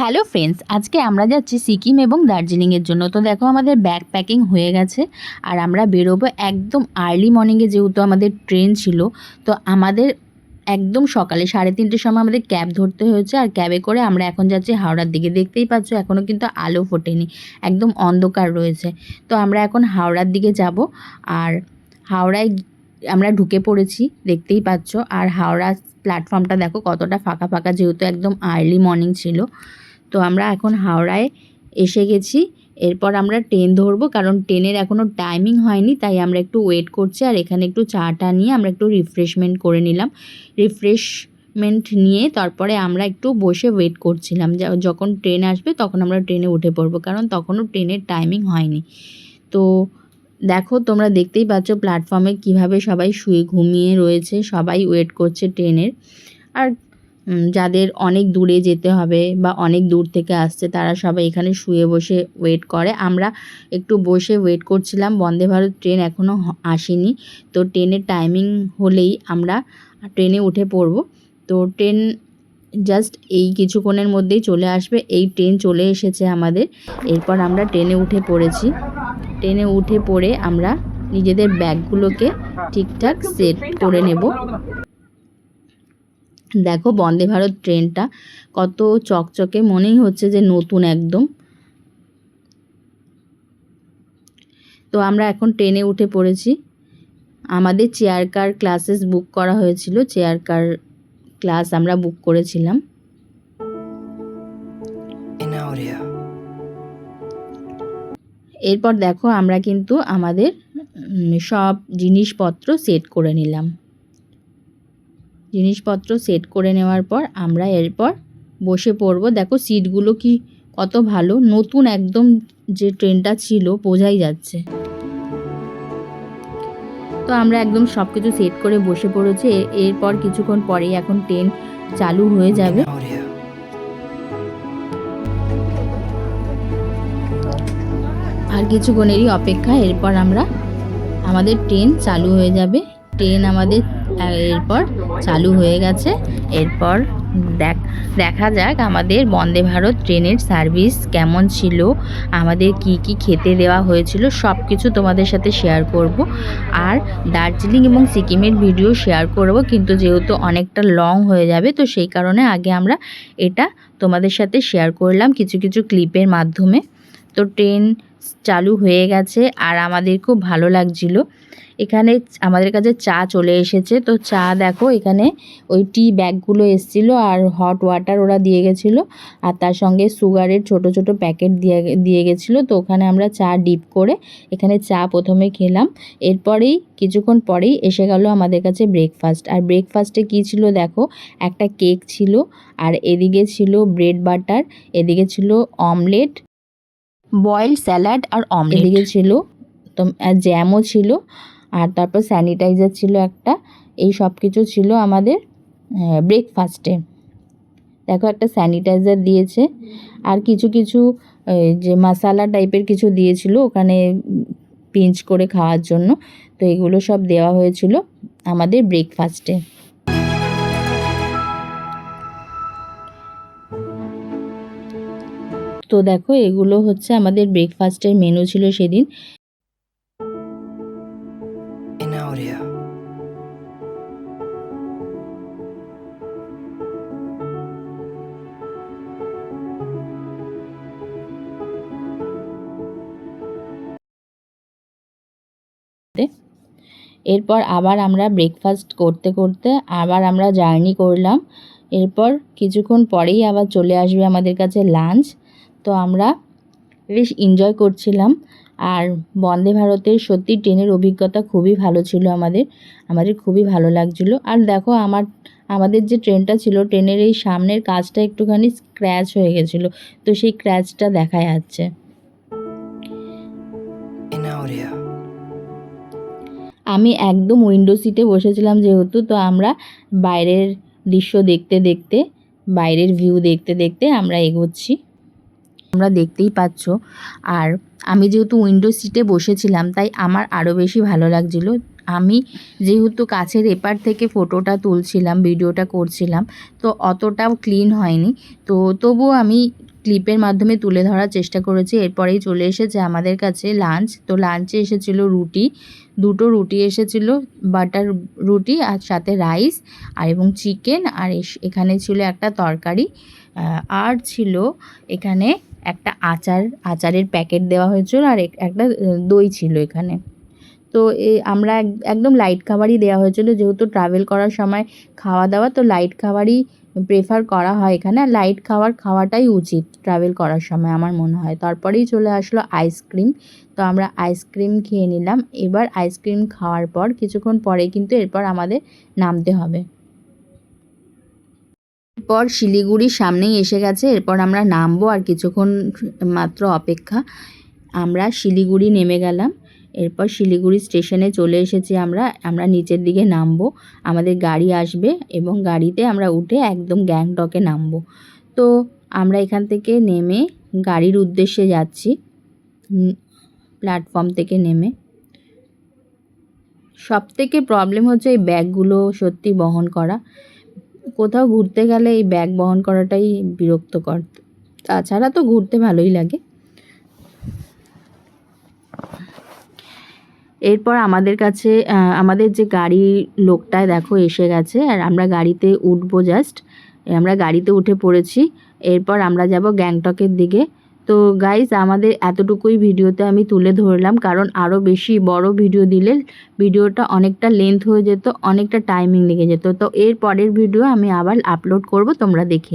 Hello friends, আজকে আমরা যাচ্ছি সিকিম এবং দার্জিলিংয়ের জন্য। তো দেখো আমাদের ব্যাগ প্যাকিং হয়ে গেছে আর আমরা বেরোবো একদম আর্লি মর্নিংয়ে, যেহেতু আমাদের ট্রেন ছিল। তো আমাদের একদম সকালে 3:30-র সময় আমাদের ক্যাব ধরতে হয়েছে, আর ক্যাবে করে আমরা এখন যাচ্ছি হাওড়ার দিকে। দেখতেই পাচ্ছ এখনও কিন্তু আলো ফোটেনি, একদম অন্ধকার রয়েছে। তো আমরা এখন হাওড়ার দিকে যাব, আর হাওড়ায় আমরা ঢুকে পড়েছি, দেখতেই পাচ্ছ। আর হাওড়া প্ল্যাটফর্মটা দেখো কতটা ফাঁকা ফাঁকা, যেহেতু একদম আর্লি মর্নিং ছিল। তো আমরা এখন হাওড়ায় এসে গেছি। এরপর আমরা ট্রেন ধরবো, কারণ ট্রেনের এখনও টাইমিং হয়নি, তাই আমরা একটু ওয়েট করছি। আর এখানে একটু চাটা নিয়ে আমরা একটু রিফ্রেশমেন্ট করে নিলাম। রিফ্রেশমেন্ট নিয়ে তারপরে আমরা একটু বসে ওয়েট করছিলাম, যখন ট্রেন আসবে তখন আমরা ট্রেনে উঠে পড়বো, কারণ তখনও ট্রেনের টাইমিং হয়নি। তো দেখো, তোমরা দেখতেই পাচ্ছ প্ল্যাটফর্মে কিভাবে সবাই শুয়ে ঘুমিয়ে রয়েছে, সবাই ওয়েট করছে ট্রেনের। আর যাদের অনেক দূরে যেতে হবে বা অনেক দূর থেকে আসছে, তারা সবাই এখানে শুয়ে বসে ওয়েট করে। আমরা একটু বসে ওয়েট করছিলাম, বন্দে ভারত ট্রেন এখনও আসেনি। তো ট্রেনের টাইমিং হলেই আমরা ট্রেনে উঠে পড়ব। তো ট্রেন জাস্ট এই কিছুক্ষণের মধ্যেই চলে আসবে। এই ট্রেন চলে এসেছে আমাদের। এরপর আমরা ট্রেনে উঠে পড়েছি। ট্রেনে উঠে পড়ে আমরা নিজেদের ব্যাগগুলোকে ঠিকঠাক সেট করে নেব। দেখো বন্দে ভারত ট্রেনটা কত চকচকে, মনেই হচ্ছে যে নতুন একদম। তো আমরা এখন ট্রেনে উঠে পড়েছি। আমাদের চেয়ার কার ক্লাসেস বুক করা হয়েছিল, চেয়ার কার ক্লাস আমরা বুক করেছিলাম। এরপর দেখো আমরা কিন্তু আমাদের সব জিনিসপত্র সেট করে নিলাম। জিনিসপত্র সেট করে নেওয়ার পর আমরা এরপর বসে পড়ব। দেখো সিটগুলো কি কত ভালো, নতুন একদম, যে ট্রেনটা ছিল বোঝাই যাচ্ছে। তো আমরা একদম সব কিছু সেট করে বসে পড়েছি। এরপর কিছুক্ষণ পরেই এখন ট্রেন চালু হয়ে যাবে। আর কিছুক্ষণেরই অপেক্ষা, এরপর আমাদের ট্রেন চালু হয়ে যাবে। ট্রেন আমাদের এরপর চালু হয়ে গেছে। এরপর দেখা যাক আমাদের বন্দে ভারত ট্রেনের সার্ভিস কেমন ছিল, আমাদের কি কি খেতে দেওয়া হয়েছিল, সব কিছু তোমাদের সাথে শেয়ার করব। আর দার্জিলিং এবং সিকিমের ভিডিও শেয়ার করব, কিন্তু যেহেতু অনেকটা লং হয়ে যাবে, তো সেই কারণে আগে আমরা এটা তোমাদের সাথে শেয়ার করলাম কিছু কিছু ক্লিপের মাধ্যমে। তো ট্রেন চালু হয়ে গেছে আর আমাদের খুব ভালো লাগছিল। এখানে আমাদের কাছে চা চলে এসেছে। তো চা দেখো, এখানে ওই টি ব্যাগগুলো এসেছিলো আর হট ওয়াটার ওরা দিয়ে গেছিলো, আর তার সঙ্গে সুগারের ছোট ছোট প্যাকেট দিয়ে গেছিলো। তো ওখানে আমরা চা ডিপ করে এখানে চা প্রথমে খেলাম। এরপরেই কিছুক্ষণ পরেই এসে গেল আমাদের কাছে ব্রেকফাস্ট। আর ব্রেকফাস্টে কী ছিল দেখো, একটা কেক ছিল, আর এদিকে ছিল ব্রেড বাটার, এদিকে ছিল অমলেট, বয়েলড স্যালাড আর অমলেট, এদিকে ছিল তো জ্যামও ছিল, আর তারপর স্যানিটাইজার ছিল একটা। এই সব কিছু ছিল আমাদের ব্রেকফাস্টে। দেখো একটা স্যানিটাইজার দিয়েছে, আর কিছু কিছু যে মশালা টাইপের কিছু দিয়েছিল ওখানে পিঞ্চ করে খাওয়ার জন্য। তো এগুলো সব দেওয়া হয়েছিল আমাদের ব্রেকফাস্টে। তো দেখো এগুলো হচ্ছে আমাদের ব্রেকফাস্টের মেনু ছিল সেদিন। এরপর আবার আমরা ব্রেকফাস্ট করতে করতে আবার আমরা জার্নি করলাম। এরপর কিছুক্ষণ পরেই আবার চলে আসবে আমাদের কাছে লাঞ্চ। তো আমরা বেশ এনজয় করছিলাম। আর বন্দে ভারতের সত্যি ট্রেনের অভিজ্ঞতা খুবই ভালো ছিল, আমাদের খুবই ভালো লাগছিলো। আর দেখো আমাদের যে ট্রেনটা ছিল, ট্রেনের এই সামনের কাজটা একটুখানি স্ক্র্যাচ হয়ে গেছিলো, তো সেই স্ক্র্যাচটা দেখা যাচ্ছে। আমি একদম উইন্ডো সিটে বসেছিলাম যেহেতু, তো আমরা বাইরের দৃশ্য দেখতে দেখতে, বাইরের ভিউ দেখতে দেখতে আমরা এগোচ্ছি। আমরা দেখতেই পাচ্ছ। আর আমি যেহেতু উইন্ডো সিটে বসেছিলাম, তাই আমার আরও বেশি ভালো লাগছিল। আমি যেহেতু কাছের এপার থেকে ফটোটা তুলছিলাম, ভিডিওটা করছিলাম, তো অতটাও ক্লিন হয়নি। তো তবুও আমি ক্লিপের মাধ্যমে তুলে ধরার চেষ্টা করেছি। এরপরেই চলে এসেছে আমাদের কাছে লাঞ্চ। তো লাঞ্চে এসেছিল রুটি, 2টো রুটি এসেছিল, বাটার রুটি আর সাথে রাইস আর এবং চিকেন, আর এখানে ছিল একটা তরকারি, আর ছিল এখানে একটা আচারের প্যাকেট দেওয়া হয়েছিল, আর একটা দই ছিল এখানে। তো আমরা একদম লাইট খাবারই দেওয়া হয়েছিল, যেহেতু ট্রাভেল করার সময় খাওয়া দাওয়া, তো লাইট খাবারই প্রেফার করা হয় এখানে। আর লাইট খাওয়াটাই উচিত ট্রাভেল করার সময় আমার মনে হয়। তারপরেই চলে আসলো আইসক্রিম। তো আমরা আইসক্রিম খেয়ে নিলাম। এবার আইসক্রিম খাওয়ার পর কিছুক্ষণ পরে কিন্তু এরপর আমাদের নামতে হবে। এরপর শিলিগুড়ির সামনেই এসে গেছে, এরপর আমরা নামবো, আর কিছুক্ষণ মাত্র অপেক্ষা। আমরা শিলিগুড়ি নেমে গেলাম। এরপর শিলিগুড়ি স্টেশনে চলে এসেছি আমরা নিচের দিকে নামবো, আমাদের গাড়ি আসবে এবং গাড়িতে আমরা উঠে একদম গ্যাংটকে নামবো। তো আমরা এখান থেকে নেমে গাড়ির উদ্দেশ্যে যাচ্ছি, প্ল্যাটফর্ম থেকে নেমে। সবথেকে প্রবলেম হচ্ছে এই ব্যাগগুলো সত্যি বহন করা, কোথাও ঘুরতে গেলে এই ব্যাগ বহন করাটাই বিরক্তকর, তাছাড়া তো ঘুরতে ভালোই লাগে। এরপর আমাদের কাছে আমাদের যে গাড়ির লোকটায় দেখো এসে গেছে, আর আমরা গাড়িতে উঠবো জাস্ট, আমরা গাড়িতে উঠে পড়েছি। এরপর আমরা যাব গ্যাংটকের দিকে। তো গাইজ, আমাদের এতটুকুই ভিডিওতে আমি তুলে ধরলাম, কারণ আরও বেশি বড় ভিডিও দিলে ভিডিওটা অনেকটা লেন্থ হয়ে যেত, অনেকটা টাইমিং লেগে যেত। তো এর পরের ভিডিও আমি আবার আপলোড করব, তোমরা দেখে